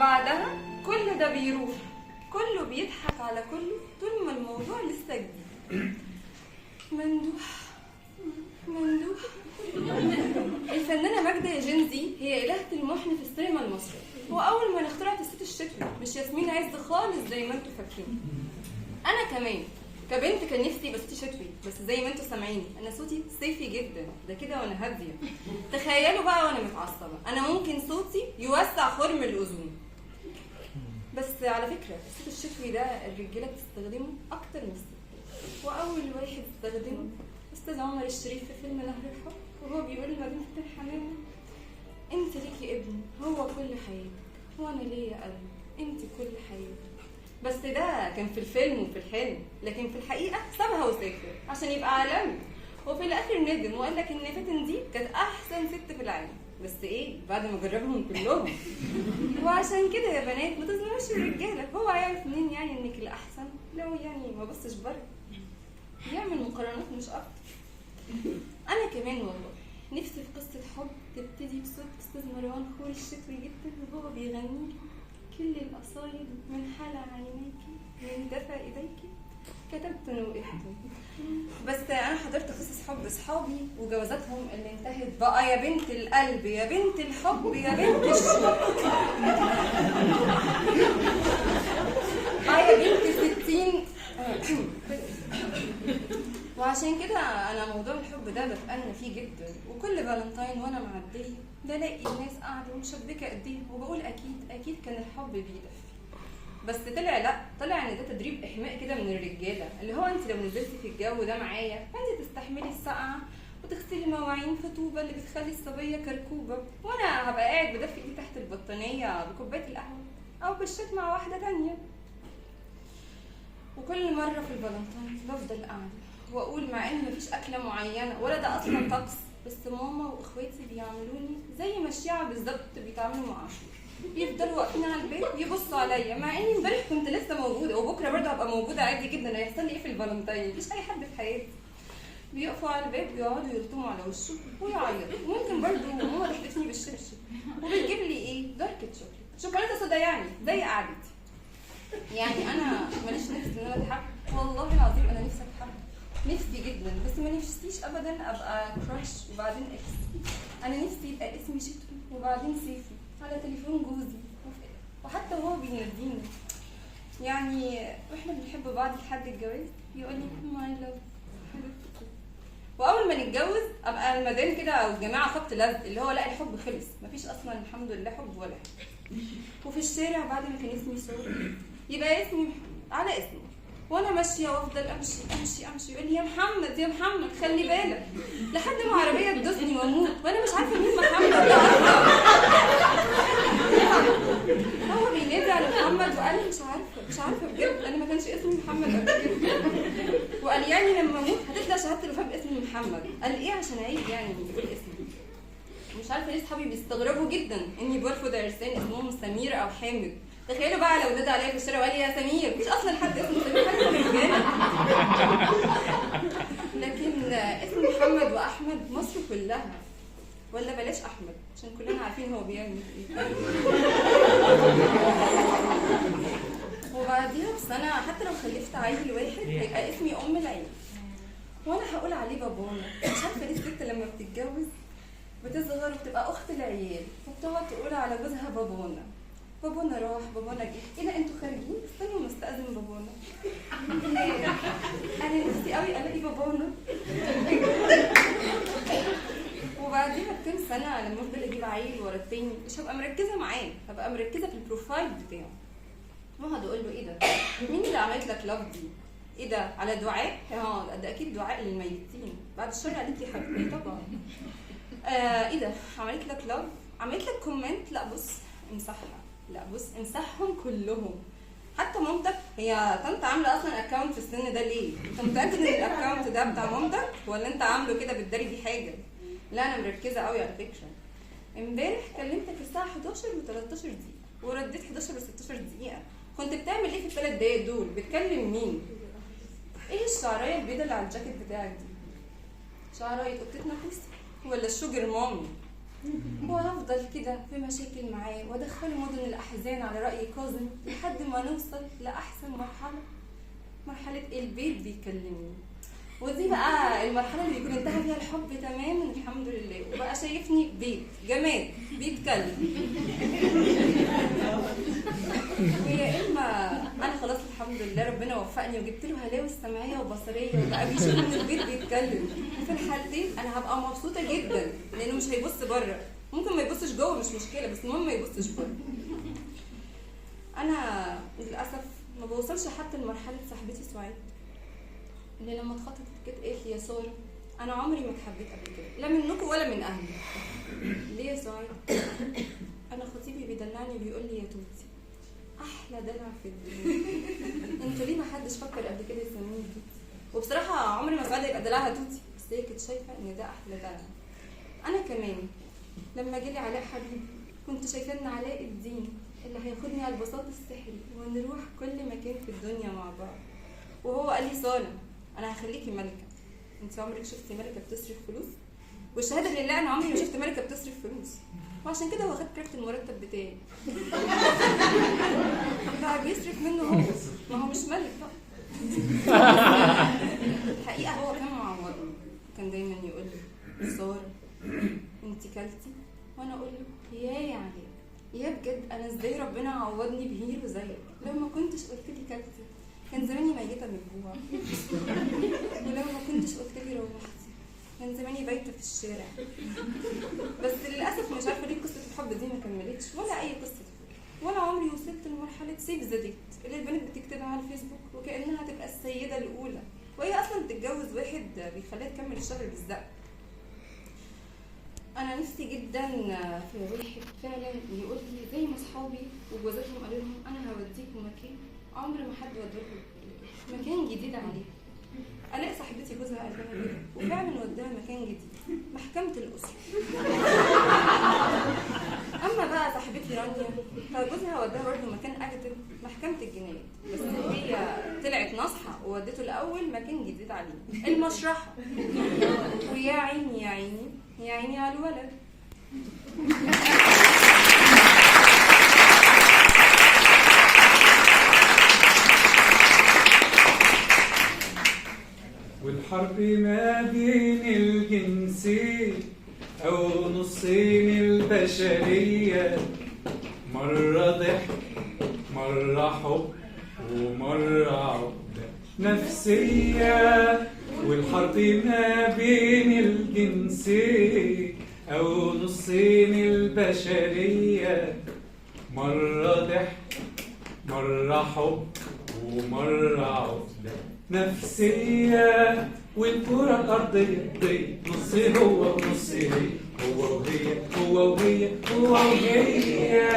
بعدها كل ده بيروح، كله بيضحك على كله طول ما الموضوع لسه جديد. مندوح مندوح. الفنانة ماجدة يا جنزي هي إلهة المحن في السينما المصرية، وأول ما اخترعت الصوت الشتوي مش ياسمين عز خالص زي ما انتوا فاكرين. أنا كمان كبنت كان نفسي يبقى صوتي شتوي، بس زي ما انتوا سامعيني أنا صوتي صيفي جدا، ده كده وأنا هادية. تخيلوا بقى وأنا متعصبة أنا ممكن صوتي يوسع خرم الأذون. بس على فكرة الصوت الشتوي ده الرجالة بتستخدمه أكتر من الستات، وأول واحد استخدمه أستاذ عمر الشريف في فيلم نهر الحب، وهو بيقول لمدينة الحمام: أنت ليكي ابن هو كل حياتك، وأنا ليا قلب أنت كل حياتك. بس ده كان في الفيلم وفي الحلم، لكن في الحقيقة سابها وسافر عشان يبقى عالمي، وفي الآخر ندم وقال لك إن فاتن دي كانت أحسن ست في العالم، بس إيه بعد ما جربهم كلهم. وعشان كده يا بنات ما تظلموش الرجالة، هو هيعرف منين يعني إنك الأحسن لو يعني ما بصش بره يعمل مقارنات مش أكتر. أنا كمان والله نفسي في قصة حب تبتدي بصوت أستاذ مروان خوري الشتوي جدا، وهو بيغني كل القصايد من حال عينيكي من دفى إيديكي كتبت وقفت. بس أنا حضرت قصص حب أصحابي وجوازاتهم اللي انتهت بقى يا بنت القلب يا بنت الحب يا بنت الشوق يا بنت 60. وعشان كده انا موضوع الحب ده بتأنى فيه جدا، وكل فالنتاين وانا معديه بلاقي الناس قاعده ومشبكه ايديهم وبقول اكيد كان الحب بيدفي. بس طلع ان ده تدريب احماء كده من الرجاله، اللي هو انت لو نزلتي في الجو ده معايا فانت تستحملي السقعه وتغسلي مواعين في طوبه اللي بتخلي الصبيه كركوبه، وانا هبقى قاعد بدفي ايدي تحت البطانيه بكوبايه القهوه او بالشات مع واحده تانيه. وكل مره في الفالنتاين بفضل قاعده واقول مع ان مفيش اكله معينه ولا ده اصلا طقس، بس ماما واخواتي بيعملوني زي ما الشيعة بالظبط بيتعاملوا مع عاشور، يفضلوا واقفين على البيت يبصوا عليا مع اني امبارح كنت لسه موجوده وبكره برضه هبقى موجوده عادي جدا. هيحصل لي ايه في الفالنتاين؟ مفيش اي حد في حياتي. بيقفوا على الباب بيقعدوا يلطموا على وشه ويعيطوا، وممكن برضه ماما ضحكتني بالشبشب وبتجيب لي ايه دارك شوكولاته سودا يعني زي قعدتي. يعني انا ماليش نفس ان انا اتحب، والله العظيم انا نفسي اتحب نفسي جدا، بس ما نفسيش ابدا ابقى كراش وبعدين اكس. انا نفسي يبقى اسمي شتوي وبعدين سيفي على تليفون جوزي وحتى وهو بيناديني يعني واحنا بنحب بعض لحد الجواز يقول لي ماي لاف حبيبتي، واول ما نتجوز ابقى المدام كده او الجماعه خبط لزق اللي هو لا الحب خلص مفيش اصلا الحمد لله حب ولا حب. وفي الشارع بعد ما كان اسمي سوري يبقى اسمي على اسمي، وانا ماشيه وافضل امشي يقول لي يا محمد خلي بالك، لحد ما عربيه تدوسني واموت وانا مش عارفه مين محمد ده هو بينادي على محمد وقال لي مش عارفه بجد انا ما كانش اسمي محمد قبل كده. وقال يعني لما اموت هتطلع شهاده الوفاه باسمي محمد. قال ايه عشان عيب يعني بيقول اسمي. مش عارفه ليه اصحابي بيستغربوا جدا اني برفض عرسان اسمهم سمير او حامد. تخيلوا بقى لو نادى عليا في الشارع وقال لي يا سمير، مفيش اصلا حد اسمه سمير حاجه رجاله. لكن اسم محمد واحمد مصر كلها، ولا بلاش احمد عشان كلنا عارفين هو بيعمل ايه. وبعديها بسنه حتى لو خلفت عيل واحد هيبقى اسمي ام العيل، وانا هقول عليه بابانا. مش عارفه ليه الست لما بتتجوز بتصغر وبتبقى اخت العيال وبتقعد تقول على جوزها بابانا راح بابانا جه. ايه ده انتوا خارجين؟ استنوا نستأذن بابانا. انا نفسي قوي الاقي بابانا. وبعديها بكام سنه لما افضل اجيب عيل ورا التاني مش هبقى مركزه معاه، هبقى مركزه في البروفايل بتاعه. وهقعد اقول له ايه ده؟ مين اللي عملت لك لاف دي؟ ايه ده؟ على دعاء؟ ده اكيد دعاء للميتين بعد الشر عليكي يا حبيبتي طبعا. ايه ده؟ عملت لك لاف؟ عملت لك كومنت؟ لا بص امسحها، لا بص امسحهم كلهم. حتى مامتك هي طنط عامله اصلا اكونت في السن ده ليه؟ انت متاكد ان الاكونت ده بتاع مامتك ولا انت عامله كده بتداري بيه حاجه؟ لا انا مركزه قوي على فكره. امبارح كلمتك الساعه 11 و13 دقيقه ورديت 11 و16 دقيقه. كنت بتعمل ايه في الثلاث دقايق دول؟ بتكلم مين؟ ايه الشعرايه البيضه اللي على الجاكيت بتاعك دي؟ شعرايه قطتنا كوسي ولا الشوجر مامي؟ وهفضل كده في مشاكل معاه وادخله مدن الاحزان على راي كاظم لحد ما نوصل لاحسن مرحله البيت بيكلمني. ودي بقى المرحله اللي بيكون انتهى فيها الحب تماما الحمد لله، وبقى شايفني بيت جماد بيتكلم. ويا اما انا خلاص الحمد لله ربنا وفقني وجبت له هلاوس سمعيه وبصريه وبقى بيشوف ان البيت بيتكلم. في الحالتين انا هبقى مبسوطه جدا لانه مش هيبص بره، ممكن ما يبصش جوه مش مشكله، بس المهم ما يبصش بره. انا للاسف ما بوصلش حتى لمرحله صاحبتي سعاد اللي لما اتخطبت كده قالت لي يا ساره انا عمري ما اتحبيت قبل كده لا منكم ولا من اهلي. ليه يا سعاد؟ انا خطيبي بيدلعني وبيقول لي يا توتي احلى دلع في الدنيا. انتوا ليه ما حدش فكر قبل كده يسميني توتي؟ وبصراحه عمري ما سعاد يبقى دلعها توتي، بس هي كانت شايفه ان ده احلى دلع. انا كمان لما جالي علاء حبيبي كنت شايفه ان علاء الدين اللي هياخدني على البساط السحري ونروح كل مكان في الدنيا مع بعض. وهو قال لي ساره انا هخليكي ملكه، انت عمرك شفتي ملكه بتصرف فلوس؟ والشهاده لله انا عمري ما شفت ملكه بتصرف فلوس، وعشان كده هو خد كارت المرتب بتاعي. بقى بيصرف منه هو، ما هو مش ملك بقى. الحقيقه هو كان معوضني، كان دايما يقول لي ساره انت كلتي؟ وانا اقول له يا علي يا بجد انا ازاي ربنا عوضني بهيرو زيك، لو ما كنتش قلت لي كلتي كان زماني ميته من الجوع، ولو ما كنتش قلت لي روحتي كان زماني بايته في الشارع. بس للاسف مش عارفه ليه قصه الحب دي ما كملتش ولا اي قصه حب، ولا عمري وصلت لمرحله سيف ذا ديت اللي البنات بتكتبها على الفيسبوك وكانها هتبقى السيده الاولى، وهي اصلا بتتجوز واحد بيخليها تكمل الشهر بالزق. انا نفسي جدا في واحد فعلا يقول لي زي ما اصحابي وجوازاتهم قالوا لهم انا هوديكم مكان عمر ما حد وداكم، مكان جديد عليه. الاقي صاحبتي جوزها قال لها كده وفعلا وداها مكان جديد، محكمه الاسره. اما بقى صاحبتي رانيا فجوزها وداها برضه مكان اجدد، محكمه الجنايات، بس هي طلعت ناصحه وودته الاول مكان جديد عليه، المشرحه. ويا عيني يا عيني يا عيني على الولد. والحرب ما بين الجنسين أو نصين البشرية، مرة ضحك مرة حب ومرة عقدة نفسية. والحرب ما بين الجنسين أو نصين البشرية، مرة ضحك مرة حب ومرة عقدة نفسية. والكرة الأرضية دي نص هو ونص هي، هو وهي هو وهي هو وهي.